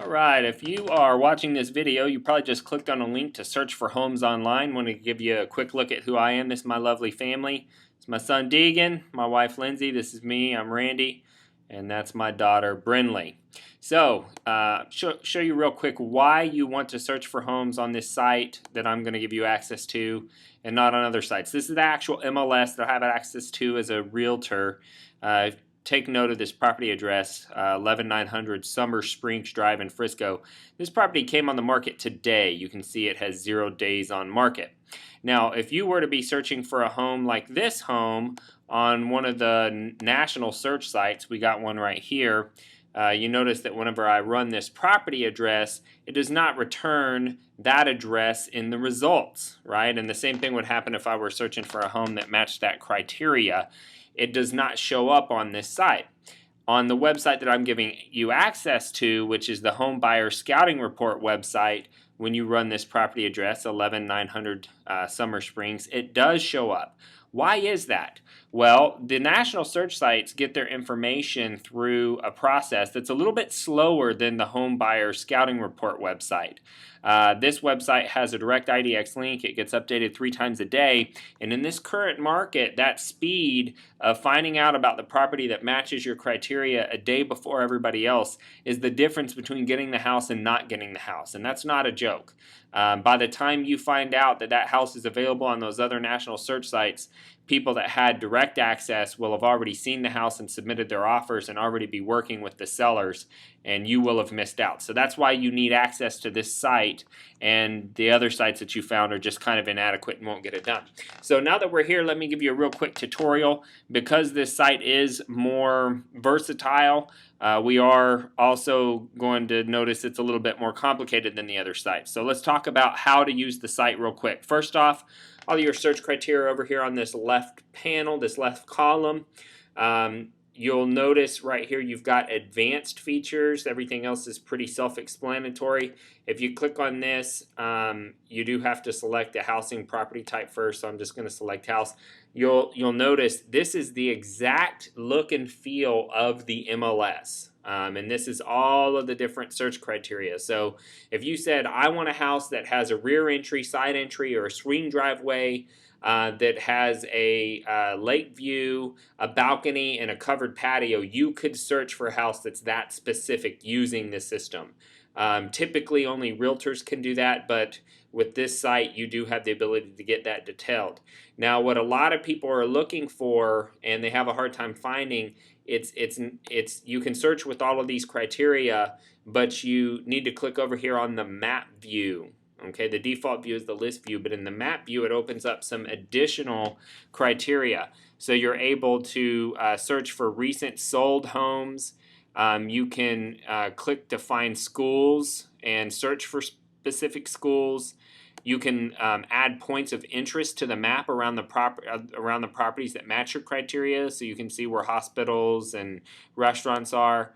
Alright, if you are watching this video, you probably just clicked on a link to search for homes online. I want to give you a quick look at who I am. This is my lovely family. It's my son Deegan, my wife Lindsay, this is me, I'm Randy, and that's my daughter Brinley. So, show you real quick why you want to search for homes on this site that I'm going to give you access to and not on other sites. This is the actual MLS that I have access to as a realtor. Take note of this property address, 11900 Summer Springs Drive in Frisco. This property came on the market today. You can see it has 0 days on market. Now, if you were to be searching for a home like this home on one of the national search sites, we got one right here, you notice that whenever I run this property address, it does not return that address in the results, right? And the same thing would happen if I were searching for a home that matched that criteria. It does not show up on this site. On the website that I'm giving you access to, which is the Home Buyer Scouting Report website, when you run this property address, 11900 Summer Springs, it does show up. Why is that? Well, the national search sites get their information through a process that's a little bit slower than the Home Buyer Scouting Report website. This website has a direct IDX link. It gets updated 3 times a day. And in this current market, that speed of finding out about the property that matches your criteria a day before everybody else is the difference between getting the house and not getting the house. And that's not a joke. By the time you find out that that house is available on those other national search sites, people that had direct access will have already seen the house and submitted their offers and already be working with the sellers, and you will have missed out. So that's why you need access to this site, and the other sites that you found are just kind of inadequate and won't get it done. So now that we're here, let me give you a real quick tutorial. Because this site is more versatile, we are also going to notice it's a little bit more complicated than the other sites. So let's talk about how to use the site real quick. First off, all your search criteria over here on this left panel, this left column. You'll notice right here you've got advanced features. Everything else is pretty self-explanatory. If you click on this, you do have to select a housing property type first, so I'm just going to select house. You'll notice this is the exact look and feel of the MLS. And this is all of the different search criteria. So if you said, I want a house that has a rear entry, side entry, or a swing driveway, that has a lake view, a balcony, and a covered patio, you could search for a house that's that specific using this system. Typically only realtors can do that, but with this site you do have the ability to get that detailed. Now what a lot of people are looking for and they have a hard time finding, you can search with all of these criteria, but you need to click over here on the map view. Okay, the default view is the list view, but in the map view it opens up some additional criteria. So you're able to search for recent sold homes. You can click to find schools and search for specific schools. You can add points of interest to the map around the properties that match your criteria, so you can see where hospitals and restaurants are.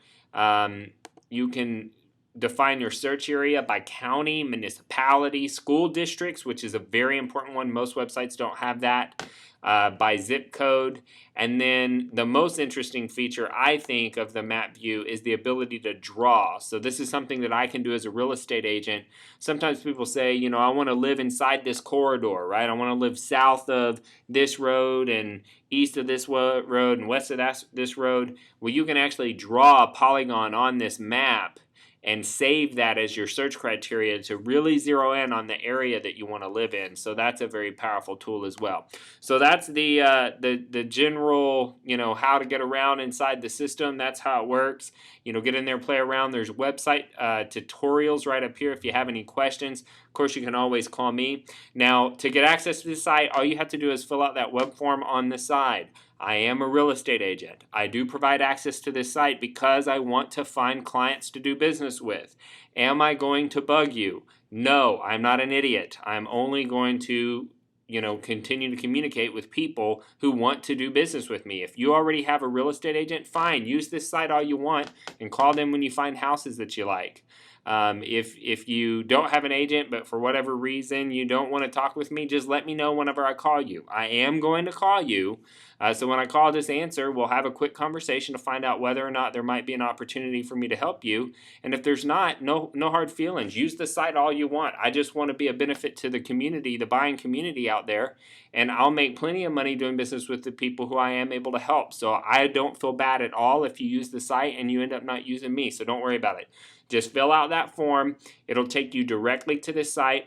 You can define your search area by county, municipality, school districts, which is a very important one. Most websites don't have that. By zip code. And then the most interesting feature, I think, of the map view is the ability to draw. So this is something that I can do as a real estate agent. Sometimes people say, you know, I want to live inside this corridor, right? I want to live south of this road and east of this road and west of this road. Well, you can actually draw a polygon on this map and save that as your search criteria to really zero in on the area that you want to live in. So that's a very powerful tool as well. So that's the general, you know, how to get around inside the system. That's how it works. You know, get in there, play around. There's website tutorials right up here if you have any questions. Of course, you can always call me. Now, to get access to this site, all you have to do is fill out that web form on the side. I am a real estate agent. I do provide access to this site because I want to find clients to do business with. Am I going to bug you? No, I'm not an idiot. I'm only going to, you know, continue to communicate with people who want to do business with me. If you already have a real estate agent, fine. Use this site all you want and call them when you find houses that you like. If you don't have an agent, but for whatever reason you don't want to talk with me, just let me know whenever I call you. I am going to call you. So when I call, just answer. We'll have a quick conversation to find out whether or not there might be an opportunity for me to help you. And if there's not, no hard feelings. Use the site all you want. I just want to be a benefit to the community, the buying community out there, and I'll make plenty of money doing business with the people who I am able to help. So I don't feel bad at all if you use the site and you end up not using me. So don't worry about it. Just fill out that form. It'll take you directly to the site.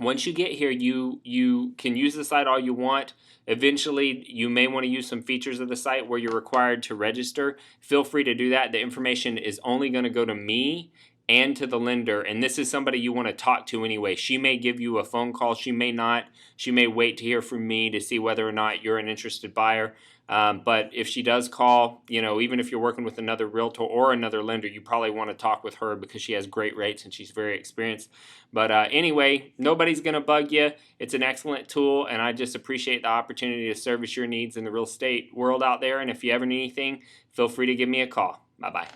Once you get here, you can use the site all you want. Eventually, you may want to use some features of the site where you're required to register. Feel free to do that. The information is only going to go to me and to the lender, and this is somebody you want to talk to anyway. She may give you a phone call. She may not. She may wait to hear from me to see whether or not you're an interested buyer. But if she does call, even if you're working with another realtor or another lender, you probably want to talk with her because she has great rates and she's very experienced. But anyway, nobody's going to bug you. It's an excellent tool, and I just appreciate the opportunity to service your needs in the real estate world out there. And if you ever need anything, feel free to give me a call. Bye-bye.